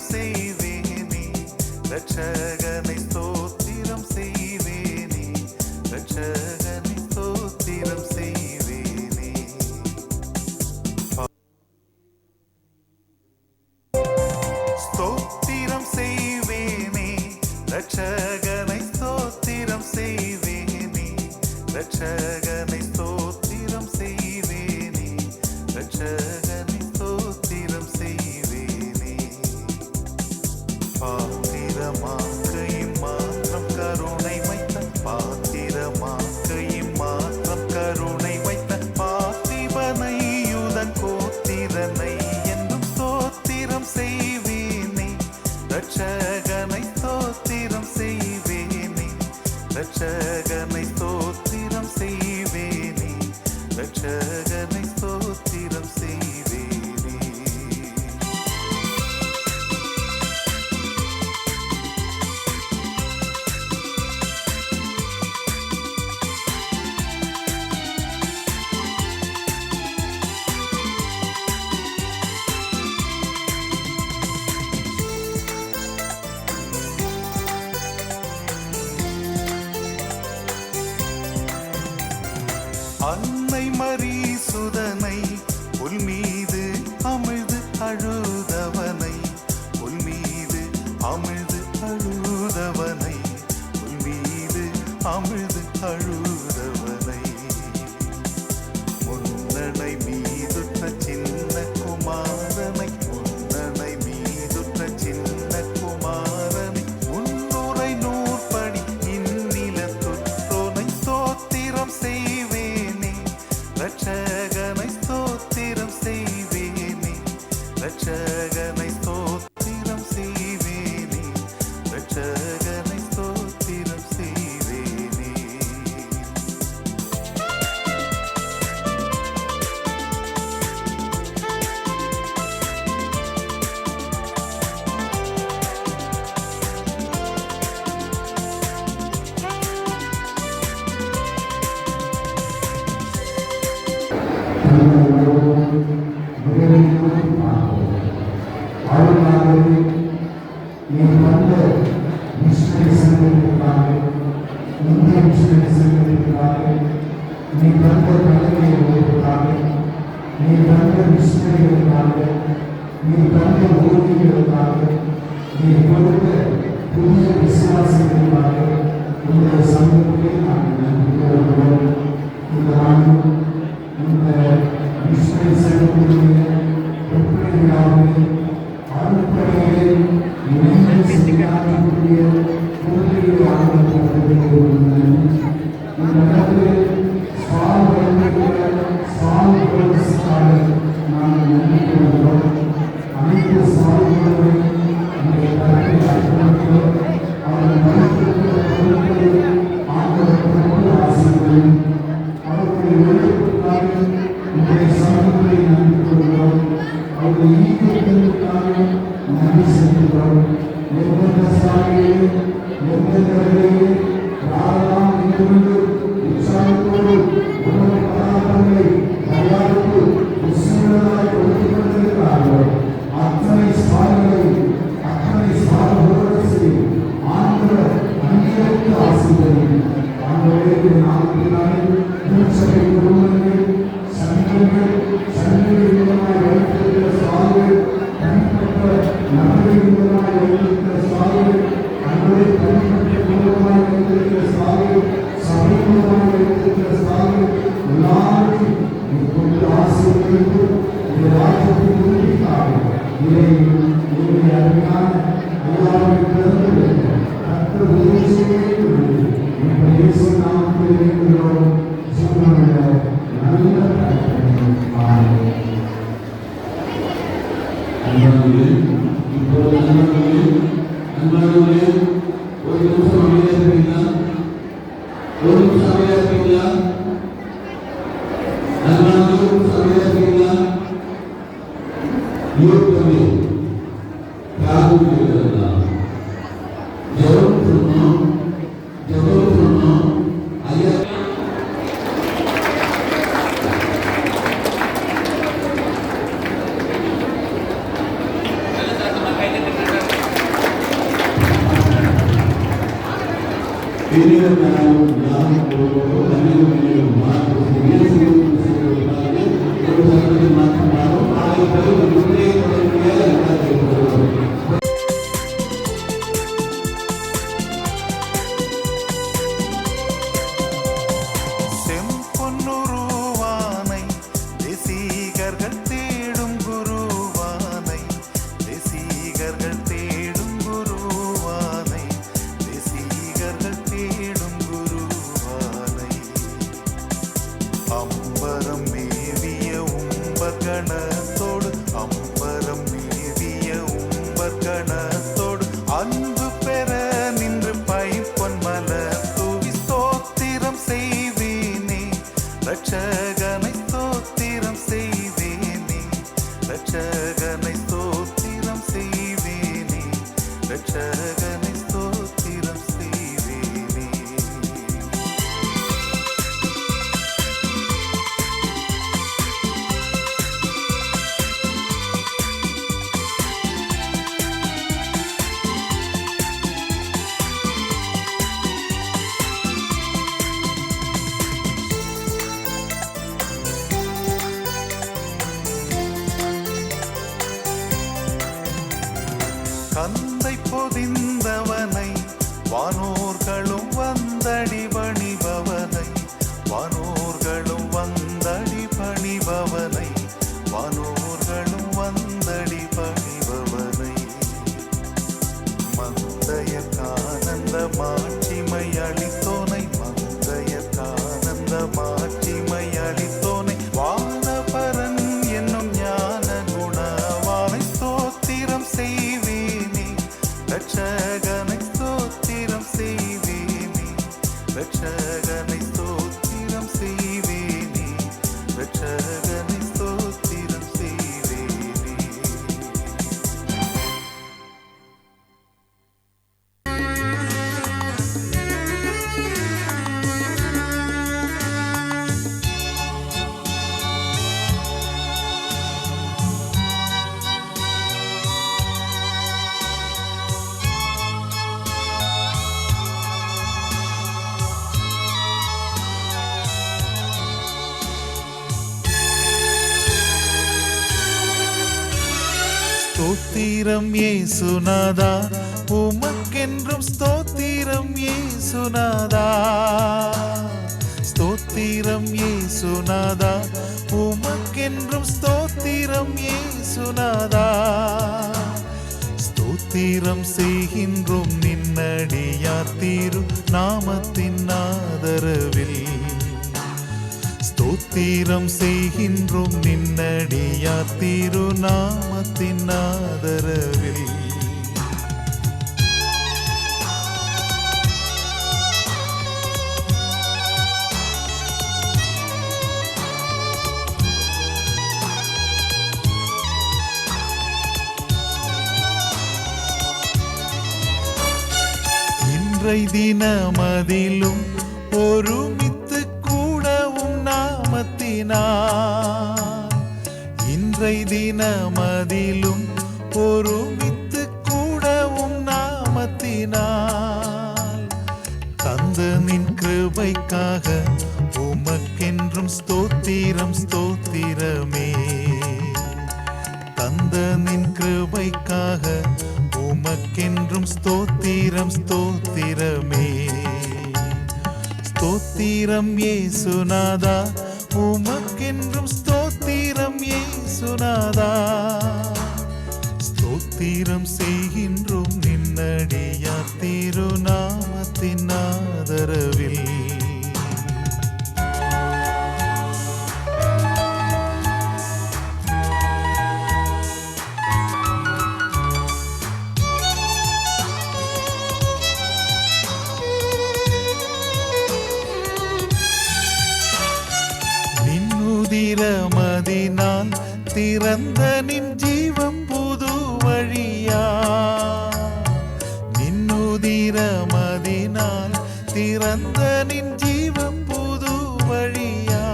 செய்வேனே ரட்சகனை ஸ்தோத்திரம் செய்வேனே ரட்சகனை ஸ்தோத்திரம் செய்வேனே ஸ்தோத்திரம் செய்வேனே ரட்சகனை ஸ்தோத்திரம் செய்வேனே ரட்சகனை ஸ்தோத்திரம் செய்வேனே ரட்சகனை ஸ்தோத்திரம் செய்வேனே பாத்திரமாக்கையும் மாத்திரம் கருணை வைத்த பாத்திரமாக்கையும் மாத்திரம் கருணை வைத்த பார்த்திபனை யூதன் கோத்திரனை என்றும் ஸ்தோத்திரம் செய்வேனே ரட்சகனை ஸ்தோத்திரம் செய்வேனே ரட்சகனை ஸ்தோத்திரம் செய்வேனே ரட்சகனை ஸ்தோத்திரம் செய்வேனே அன்னை மரி சுதனை புல் மீது அமிழ்து அழுதவனை புல் மீது அமிழ்து அழுதவனை புல் மீது அமிழ்து அழுதவனை முன்னணை மீதுற்ற சின்ன குமாரனை முன்னணை மீதுற்ற சின்ன குமாரனை முன்னுரை நூற்படி இந்நிலத்துற்றோனை ஸ்தோத்திரம் செய்வேனே ரட்சகனை ஸ்தோத்திரம் செய்வேனே ரட்சகனை ஸ்தோத்திரம் செய்வேனே ரட்சகனை ஸ்தோத்திரம் செய்வேனே செம்பொன்னுருவானை தேசிகர்கள் தேடும் குருவானை, தேசிகர்கள் தேடும் குருவானை, தேசிகர்கள் தேடும் குருவானை. அம்பரம் மேவிய உம்பர்கணத்தோடு, அம்பரம் மேவிய உம்பர்கணத்தோடு அன்பு பெற நின்று பைம்பொன் மலர் தூவி ஸ்தோத்திரம் செய்வேனே, ரட்சகனை ஸ்தோத்திரம் செய்வேனே, ரட்சகனை ஸ்தோத்திரம் செய்வேனே, ரட்சகனை ஸ்தோத்திரம் செய்வேனே. கந்தை பொதிந்தவனை வானோர்களும் வந்தடி பணிபவனை, வானோர்களும் வந்தடி பணிபவனை, வானோர்களும் வந்தடி பணிபவனை. மந்தைய கானந்த மாட்சிமை அளித்தோனை, மந்தைய கானந்த மாட்சிமை அளித்தோனை, வானபரன் என்னும் ஞான குணவானை ஸ்தோத்திரம் செய்வேனே, ரட்சகனை ஸ்தோத்திரம் செய்வேனே, ரட்சகனை ஸ்தோத்திரம் செய்வேனே, ரட்சகனை ஸ்தோத்திரம் செய்வேனே. ஸ்தோத்திரம் இயேசுநாதா, உமக்கென்றும் ஸ்தோத்திரம் இயேசுநாதா, ஸ்தோத்திரம் இயேசுநாதா, உமக்கென்றும் ஸ்தோத்திரம் இயேசுநாதா. ஸ்தோத்திரம் செய்கின்றோம் நின்னடியார் திரு நாமத்தின் ஆதரவில், ஸ்தோத்திரம் செய்கின்றோம் நின்னடியார் திருநாமத்தின் ஆதரவில். இன்றை தினமதிலும் ஒருமித்து கூடவும் நாமத்தினார், இன்றை தினமதிலும் ஒருமித்து கூடவும் நாமத்தினார். தந்த நின் கிருபைக்காக உமக்கென்றும் ஸ்தோத்திரம் ஸ்தோத்திரமே, தந்த நின் கிருபைக்காக உமக்கென்றும் ஸ்தோத்திரம் ஸ்தோத்திரமே. ஸ்தோத்திரம் இயேசுநாதா, உமக்கென்றும் ஸ்தோத்திரம் இயேசுநாதா. ஸ்தோத்திரம் செய்கின்றோம் நின்னடியார் திருநாமத்தின் ஆதரவில். திரமதினால் திறந்த நின் ஜீவம் புது வழியா, நின்னுதிரமதினால் திறந்த நின் ஜீவம் புது வழியா.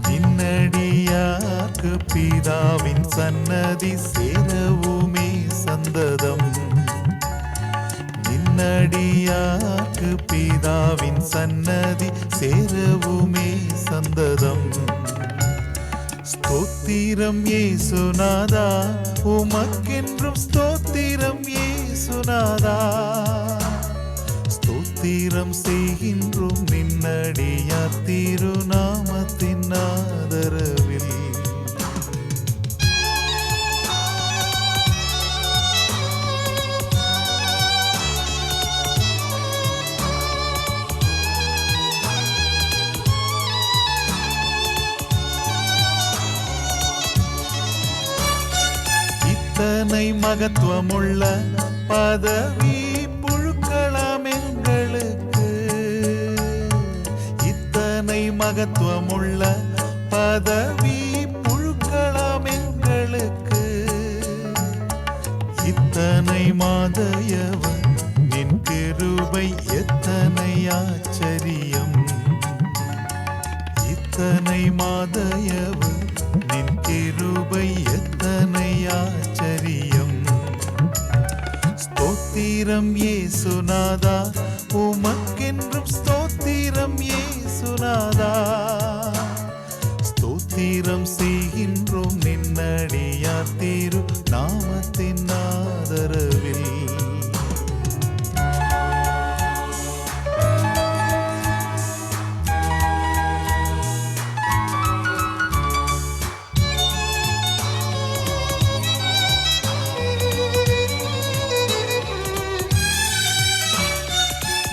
நின்னடியார்க்கு பிதாவின் சன்னதி சேரவுமே சந்ததம், நின்னடியார்க்கு பிதாவின் சன்னதி சேரவுமே சந்ததம். ஸ்தோத்திரம் இயேசுநாதா, உமக்கென்றும் ஸ்தோத்திரம் இயேசுநாதா. ஸ்தோத்திரம் செய்கின்றோம் நின்னடியார் திருநாமத்தின் ஆதரவில். இத்தனை மகத்துவமுள்ள பதவி புழுக்கலாம் எங்களுக்கு. இத்தனை மகத்துவமுள்ள பதவி புழுக்கலாம் எங்களுக்கு. இத்தனை மாதயவன் நின் கிருபை எத்தனை ஆச்சரியம். இத்தனை மாதயவன் நின் கிருபை எத்தனை ஆச்சரியம். ஸ்தோத்திரம் இயேசுநாதா, உமக்கென்றும் ஸ்தோத்திரம் இயேசுநாதா. ஸ்தோத்திரம் செய்கின்றோம் நின்னடியார் திரு நாமத்தின் ஆதரவில்.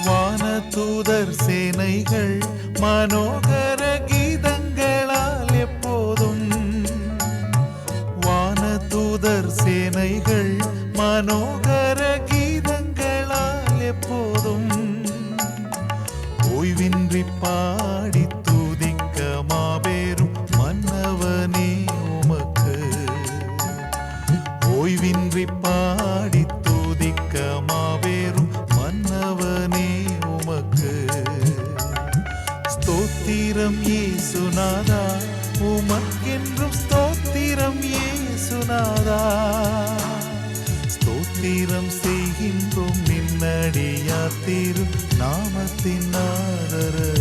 வானதூதர் சேனைகள் மனோகர கீதங்களால் எப்போதும். வானதூதர் சேனைகள் மனோகர கீதங்களால் எப்போதும். ஓய்வின்றி பாடி துதிக்க மாபெரும் மன்னவனே உமக்கு. ஓய்வின்றி பாடி துதிக்க மாபெரும் மன்னவனே உமக்கு. ஸ்தோத்திரம் இயேசுநாதா, உமக்கென்றும் ஸ்தோத்திரம் இயேசுநாதா. ஸ்தோத்திரம் செய்கின்றோம் நின்னடியார் திரு நாமத்தின் ஆதரவில்.